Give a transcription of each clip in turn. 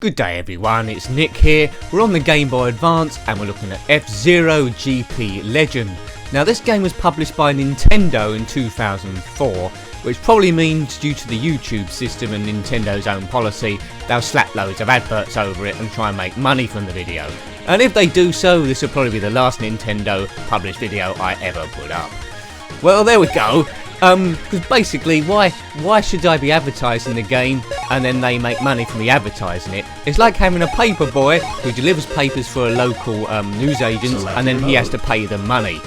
Good day everyone, it's Nick here. We're on the Game Boy Advance and we're looking at F-Zero GP Legend. Now this game was published by Nintendo in 2004, which probably means due to the YouTube system and Nintendo's own policy, they'll slap loads of adverts over it and try and make money from the video. And if they do so, this will probably be the last Nintendo published video I ever put up. Well, there we go. Because basically, why should I be advertising the game and then they make money from me advertising it? It's like having a paper boy who delivers papers for a local newsagent and then he has to pay them money.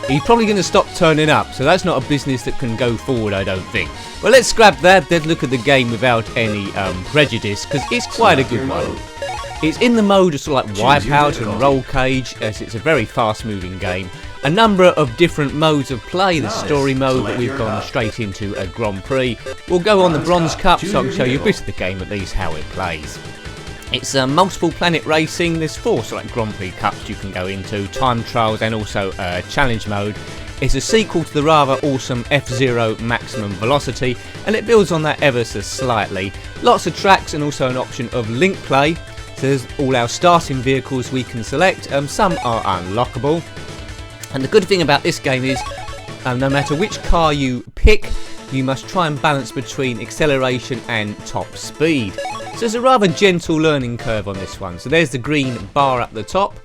He's probably going to stop turning up, so that's not a business that can go forward, I don't think. Well, let's scrap that, let's look at the game without any prejudice, because it's quite a good one. It's in the mode of sort of like Wipeout and Roll Cage, as it's a very fast moving game. A number of different modes of play, the story mode that we've gone straight into a Grand Prix. We'll go on the Bronze Cup so I can show you a bit of the game, at least how it plays. It's multiple planet racing, there's 4 sort of like Grand Prix Cups you can go into, time trials and also challenge mode. It's a sequel to the rather awesome F-Zero Maximum Velocity and it builds on that ever so slightly. Lots of tracks and also an option of link play. So there's all our starting vehicles we can select, some are unlockable. And the good thing about this game is, no matter which car you pick, you must try and balance between acceleration and top speed. So there's a rather gentle learning curve on this one. So there's the green bar at the top.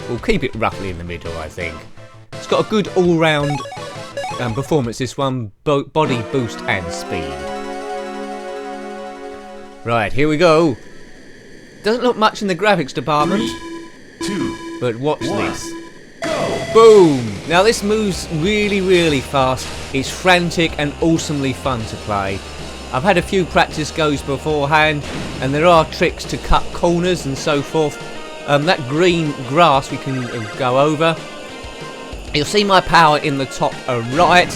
We'll keep it roughly in the middle, I think. It's got a good all-round performance, this one, body boost and speed. Right, here we go. Doesn't look much in the graphics department, 3, 2, but watch 1. this. Go. Boom! Now this moves really fast. It's frantic and awesomely fun to play. I've had a few practice goes beforehand and there are tricks to cut corners and so forth. That green grass we can go over. You'll see my power in the top right.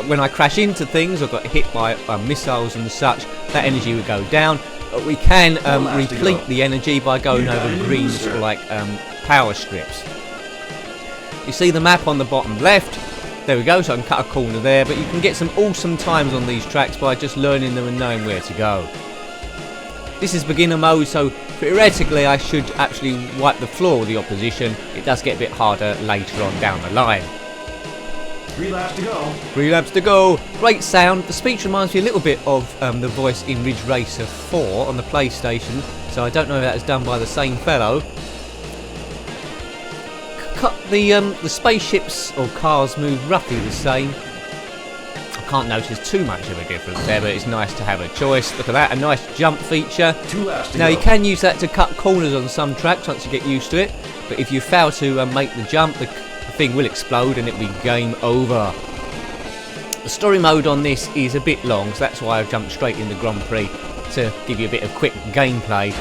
When I crash into things or got hit by missiles and such, that energy would go down. We can replete the energy by going over green sort of like power strips. You see the map on the bottom left. There we go, so I can cut a corner there, but you can get some awesome times on these tracks by just learning them and knowing where to go. This is beginner mode, so theoretically I should actually wipe the floor with the opposition. It does get a bit harder later on down the line. 3 laps to go. 3 laps to go. Great sound. The speech reminds me a little bit of the voice in Ridge Racer 4 on the PlayStation, so I don't know if that was done by the same fellow. The spaceships or cars move roughly the same. I can't notice too much of a difference there, but it's nice to have a choice. Look at that, a nice jump feature. 2 laps to Now go. you can use that to cut corners on some tracks once you get used to it, but if you fail to make the jump, the thing will explode and it'll be game over. The story mode on this is a bit long, so that's why I've jumped straight in the Grand Prix to give you a bit of quick gameplay.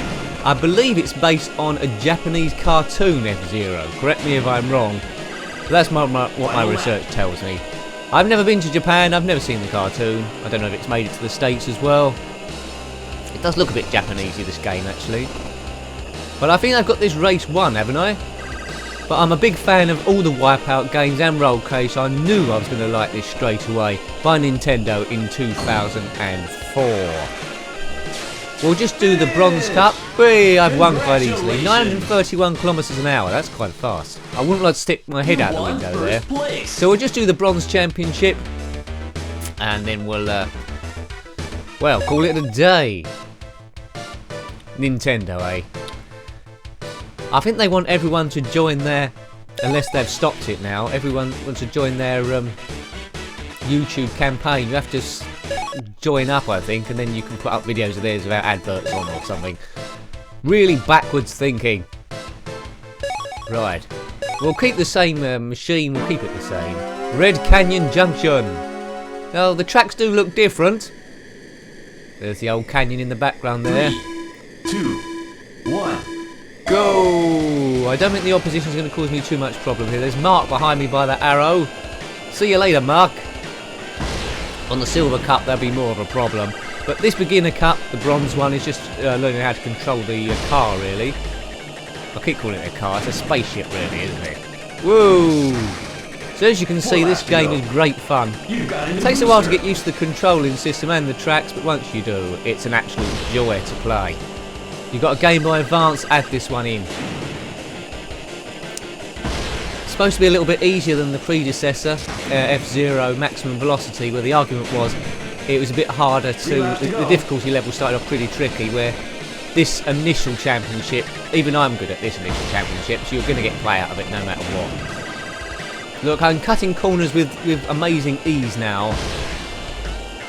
I believe it's based on a Japanese cartoon, F-Zero. Correct me if I'm wrong. But that's what my research tells me. I've never been to Japan, I've never seen the cartoon. I don't know if it's made it to the States as well. It does look a bit Japanesey, this game, actually. But I think I've got this race won, haven't I? But I'm a big fan of all the Wipeout games and Roll Cage, so I knew I was going to like this straight away by Nintendo in 2004. We'll just do the Bronze Cup. Whee, I've won quite easily. 931 kilometers an hour, that's quite fast. I wouldn't like to stick my head out the window there. So we'll just do the Bronze Championship. And then we'll, well, call it a day. Nintendo, eh? I think they want everyone to join their, unless they've stopped it now, everyone wants to join their YouTube campaign. You have to join up, I think, and then you can put up videos of theirs without adverts on or something. Really backwards thinking. Right. We'll keep the same machine, we'll keep it the same. Red Canyon Junction. Now, the tracks do look different. There's the old canyon in the background there. 3, 2, 1. Go! I don't think the opposition's going to cause me too much problem here. There's Mark behind me by that arrow. See you later, Mark. On the Silver Cup, there'll be more of a problem. But this beginner cup, the bronze one, is just learning how to control the car, really. I keep calling it a car. It's a spaceship, really, isn't it? Whoa! So as you can see, this game is great fun. It takes a while to get used to the controlling system and the tracks, but once you do, it's an absolute joy to play. You've got a Game Boy Advance, add this one in. It's supposed to be a little bit easier than the predecessor, F-Zero Maximum Velocity, where the argument was it was a bit harder to... The difficulty level started off pretty tricky, where this initial championship, even I'm good at this initial championship, so you're going to get play out of it no matter what. Look, I'm cutting corners with amazing ease now.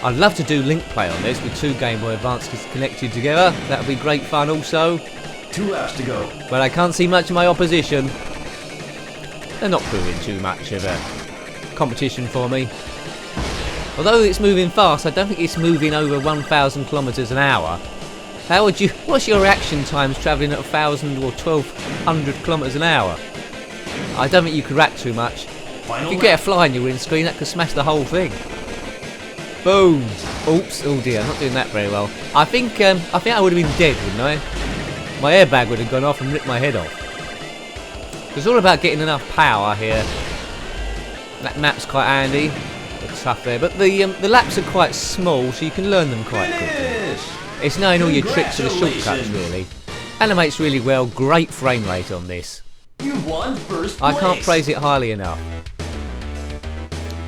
I'd love to do link play on this with 2 Game Boy Advances connected together. That would be great fun also. 2 laps to go. But I can't see much of my opposition. They're not proving too much of a competition for me. Although it's moving fast, I don't think it's moving over 1,000 kilometers an hour. How would you? What's your reaction times travelling at 1,000 or 1,200 kilometers an hour? I don't think you could rack too much. If you get a fly in your windscreen, that could smash the whole thing. Boom! Oops! Oh dear, I'm not doing that very well. I think I would have been dead, wouldn't I? My airbag would have gone off and ripped my head off. It's all about getting enough power here. That map's quite handy. It's tough there, but the laps are quite small, so you can learn them quite quickly. It's knowing all your tricks and the shortcuts, really. Animates really well. Great frame rate on this. You won first place. I can't praise it highly enough.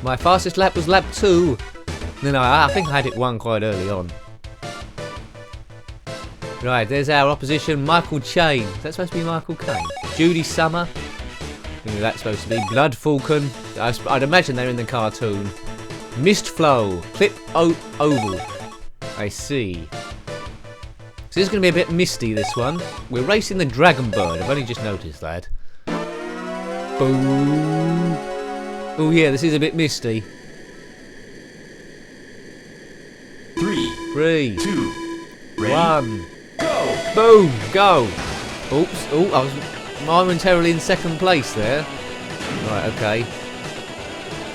My fastest lap was lap 2. No, I think I had it 1 quite early on. Right, there's our opposition, Michael Chain. Is that supposed to be Michael Caine? Judy Summer. Who that's supposed to be? Blood Falcon. I'd imagine they're in the cartoon. Mist Flow. Clip Oval. I see. So this is going to be a bit misty, this one. We're racing the Dragon Bird. I've only just noticed that. Boom. Oh yeah, this is a bit misty. 3, 2, 1. Go! Boom! Go! Oops! Oh, I was momentarily in second place there. Right, okay.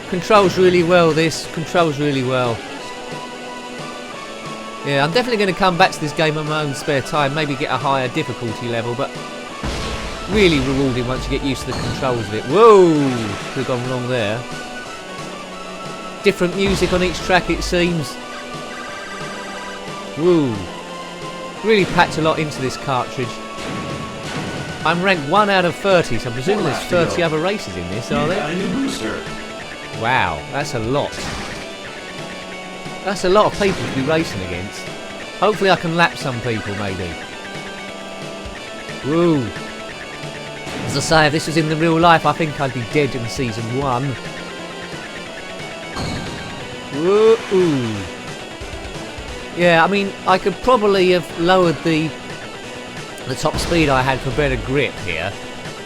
Controls really well, this. Controls really well. Yeah, I'm definitely going to come back to this game on my own spare time. Maybe get a higher difficulty level, but really rewarding once you get used to the controls of it. Whoa! Could have gone wrong there. Different music on each track, it seems. Woo! Really packed a lot into this cartridge. I'm ranked 1 out of 30, so I'm presuming there's 30 other races in this, are there? A new booster. Wow, that's a lot. That's a lot of people to be racing against. Hopefully I can lap some people, maybe. Woo! As I say, if this was in the real life, I think I'd be dead in season 1. Woo! Yeah, I mean, I could probably have lowered the top speed I had for better grip here.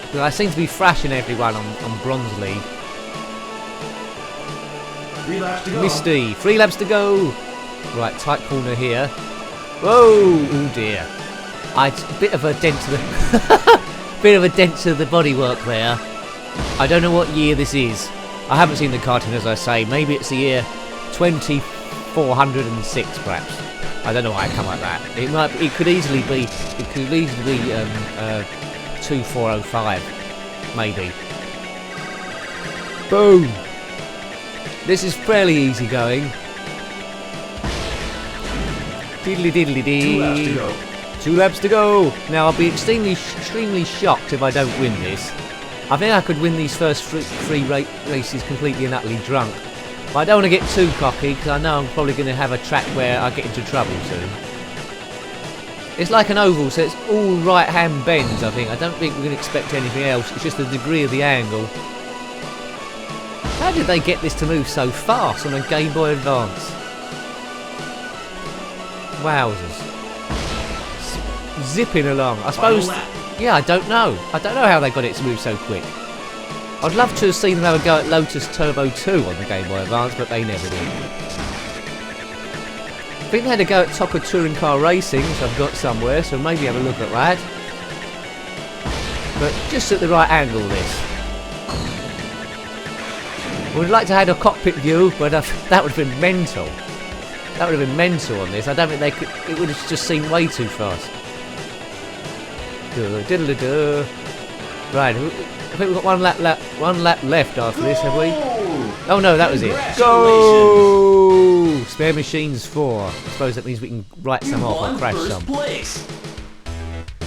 Because I seem to be thrashing everyone on Bronze League. 3 laps to go. Misty, 3 laps to go. Right, tight corner here. Whoa! Oh dear. A bit of a dent to the bit of a dent to the bodywork there. I don't know what year this is. I haven't seen the cartoon, as I say. Maybe it's the year 2406, perhaps. I don't know why I come like that. It could easily be. It could easily be 2405, maybe. Boom. This is fairly easy going. Diddly diddly dee. 2 laps to go. 2 laps to go. Now I'll be extremely shocked if I don't win this. I think I could win these first 3 races completely and utterly drunk. But I don't want to get too cocky because I know I'm probably going to have a track where I get into trouble soon. It's like an oval, so it's all right-hand bends, I think. I don't think we can expect anything else. It's just the degree of the angle. How did they get this to move so fast on a Game Boy Advance? Wowzers. Zipping along. I suppose... Yeah, I don't know. I don't know how they got it to move so quick. I'd love to have seen them have a go at Lotus Turbo 2 on the Game Boy Advance, but they never did. I think they had a go at Toka Touring Car Racing, which I've got somewhere, so maybe have a look at that. But just at the right angle, this. Would like to have had a cockpit view, but that would have been mental. That would have been mental on this. I don't think they could. It would have just seemed way too fast. Diddle-a-duh. Right, I think we've got one lap left after this, have we? Oh no, that was it. Go! Spare machines 4. I suppose that means we can write some off or crash some.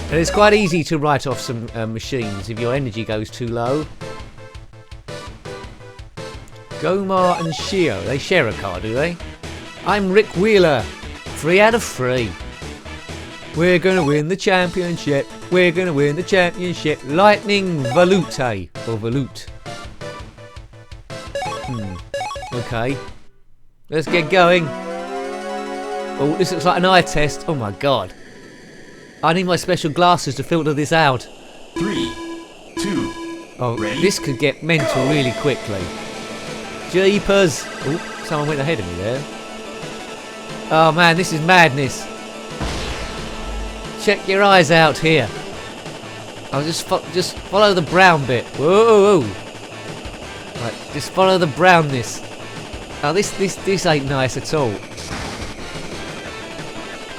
And it's quite easy to write off some machines if your energy goes too low. Gomar and Shio, they share a car, do they? I'm Rick Wheeler, 3 out of 3. We're gonna win the championship. We're gonna win the championship. Lightning Volute or Volute. Okay. Let's get going. Oh, this looks like an eye test. Oh my god. I need my special glasses to filter this out. 3, 2. Oh, Ready? this could get mental really quickly. Jeepers. Oh, someone went ahead of me there. Oh man, this is madness. Check your eyes out here. I'll just follow the brown bit. Whoa, whoa. Right, just follow the brownness. Oh, this ain't nice at all.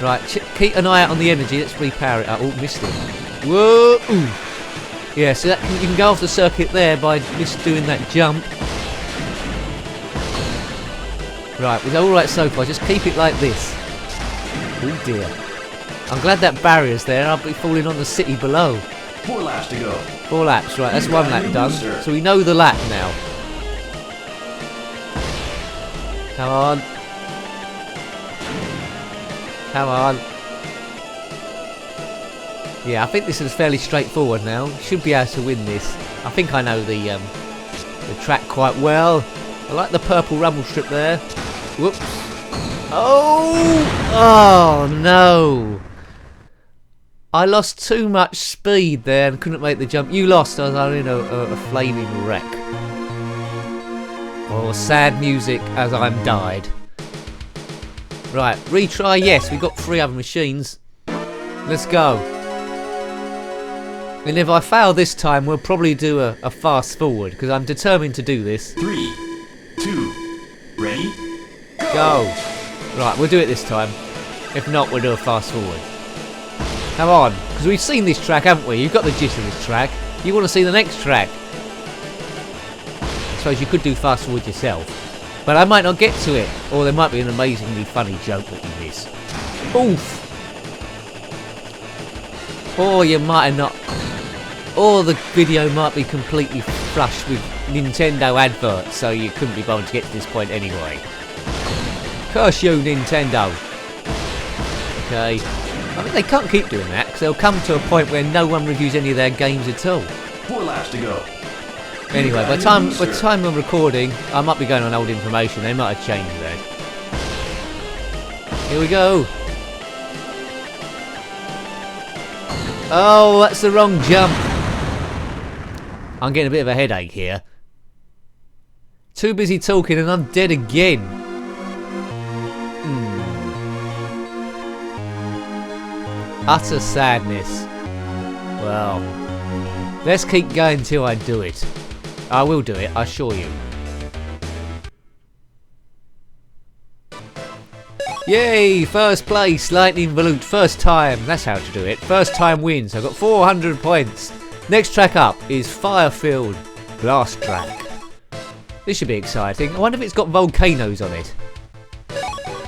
Right, keep an eye out on the energy. Let's repower it up. Oh, missed it. Whoa! Ooh. Yeah, so that you can go off the circuit there by just doing that jump. Right, we're all right so far. Just keep it like this. Oh dear. I'm glad that barrier's there. I'll be falling on the city below. 4 laps to go. 4 laps, right? That's You 1 got a lap new done. booster. So we know the lap now. Come on. Come on. Yeah, I think this is fairly straightforward now. Should be able to win this. I think I know the track quite well. I like the purple rumble strip there. Whoops. Oh! Oh no! I lost too much speed there and couldn't make the jump. You lost. I was in a flaming wreck. Oh, sad music as I'm died. Right, retry, yes, we've got 3 other machines. Let's go. And if I fail this time, we'll probably do a fast forward, because I'm determined to do this. 3, 2. Ready? Go. Right, we'll do it this time. If not, we'll do a fast forward. Come on, because we've seen this track, haven't we? You've got the gist of this track. You want to see the next track. I suppose you could do fast forward yourself. But I might not get to it. Or there might be an amazingly funny joke that you miss. Oof! Or you might have not... Or the video might be completely flush with Nintendo adverts, so you couldn't be bothered to get to this point anyway. Curse you, Nintendo! Okay. I mean, they can't keep doing that, because they'll come to a point where no one reviews any of their games at all. 4 laps to go. Anyway, by the time I'm recording, I might be going on old information. They might have changed that. Here we go. Oh, that's the wrong jump. I'm getting a bit of a headache here. Too busy talking and I'm dead again. Utter sadness. Well, let's keep going till I do it. I will do it, I assure you. Yay! First place, Lightning Volute. First time. That's how to do it. First time wins. I've got 400 points. Next track up is Firefield Blast Track. This should be exciting. I wonder if it's got volcanoes on it.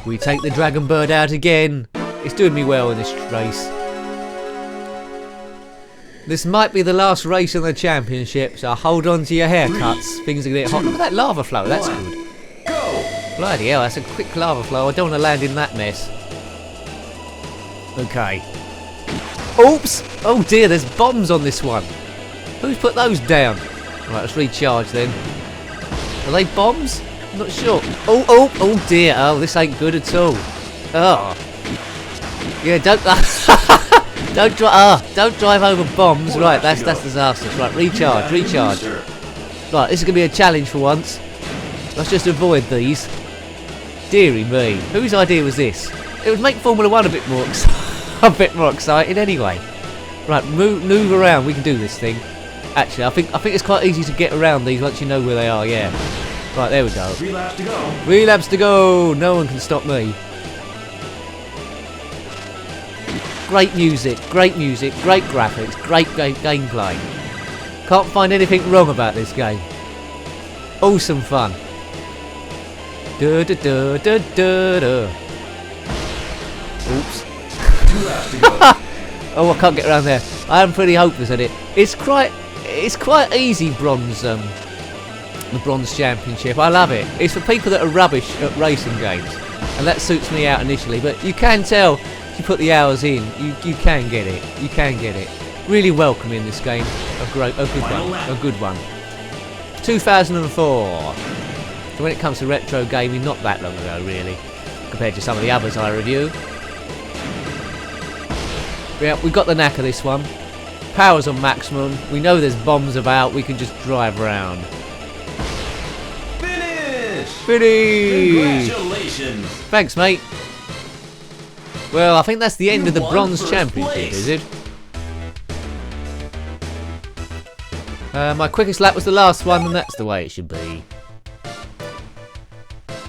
We take the Dragon Bird out again. It's doing me well in this race. This might be the last race in the championship, so hold on to your haircuts. Things are going to get hot. Look at that lava flow, that's good. Bloody hell, that's a quick lava flow. I don't want to land in that mess. Okay. Oops! Oh dear, there's bombs on this one. Who's put those down? Right, let's recharge then. Are they bombs? I'm not sure. Oh dear. Oh, this ain't good at all. Oh. Yeah, don't drive over bombs. Right, that's disastrous. Right, recharge. Right, this is gonna be a challenge for once. Let's just avoid these. Dearie me, whose idea was this? It would make Formula 1 a bit more exciting anyway. Right, move around. We can do this thing. Actually, I think it's quite easy to get around these once you know where they are. Yeah. Right, there we go. 3 laps to go. 3 laps to go. No one can stop me. Great music, great graphics, great gameplay. Can't find anything wrong about this game. Awesome fun. Oops. 2 laps to go. Oh, I can't get around there. I am pretty hopeless at it. It's quite easy, bronze. The Bronze Championship. I love it. It's for people that are rubbish at racing games, and that suits me out initially. But you can tell if you put the hours in, you can get it. You can get it. Really welcoming this game. A good one. 2004. So when it comes to retro gaming, not that long ago really, compared to some of the others I review. Yeah, we got the knack of this one. Power's on maximum. We know there's bombs about. We can just drive around. Finish! Congratulations! Thanks, mate. Well, I think that's the end of the Bronze Championship, is it? My quickest lap was the last one, and that's the way it should be.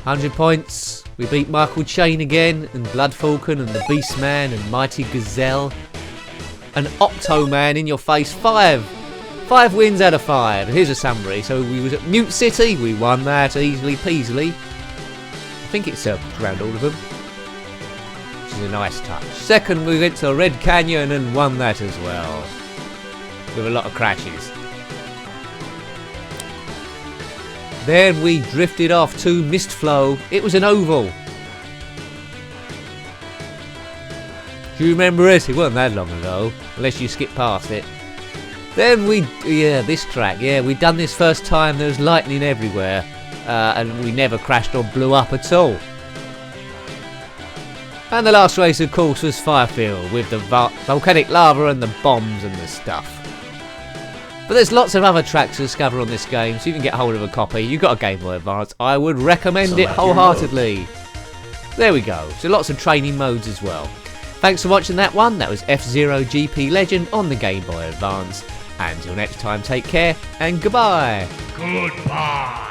100 points. We beat Michael Chain again, and Blood Falcon, and the Beastman, and Mighty Gazelle, and Octoman in your face. 5 wins out of 5. And here's a summary. So we was at Mute City. We won that easily peasily. I think it's around all of them, which is a nice touch. Second, we went to Red Canyon and won that as well, with a lot of crashes. Then we drifted off to Mistflow. It was an oval. Do you remember it? It wasn't that long ago, unless you skip past it. Then this track, we'd done this first time. There was lightning everywhere, and we never crashed or blew up at all. And the last race, of course, was Firefield, with the volcanic lava and the bombs and the stuff. But there's lots of other tracks to discover on this game, so you can get hold of a copy. You've got a Game Boy Advance. I would recommend it wholeheartedly. There we go. So lots of training modes as well. Thanks for watching that one. That was F-Zero GP Legend on the Game Boy Advance. Until next time, take care and goodbye. Goodbye.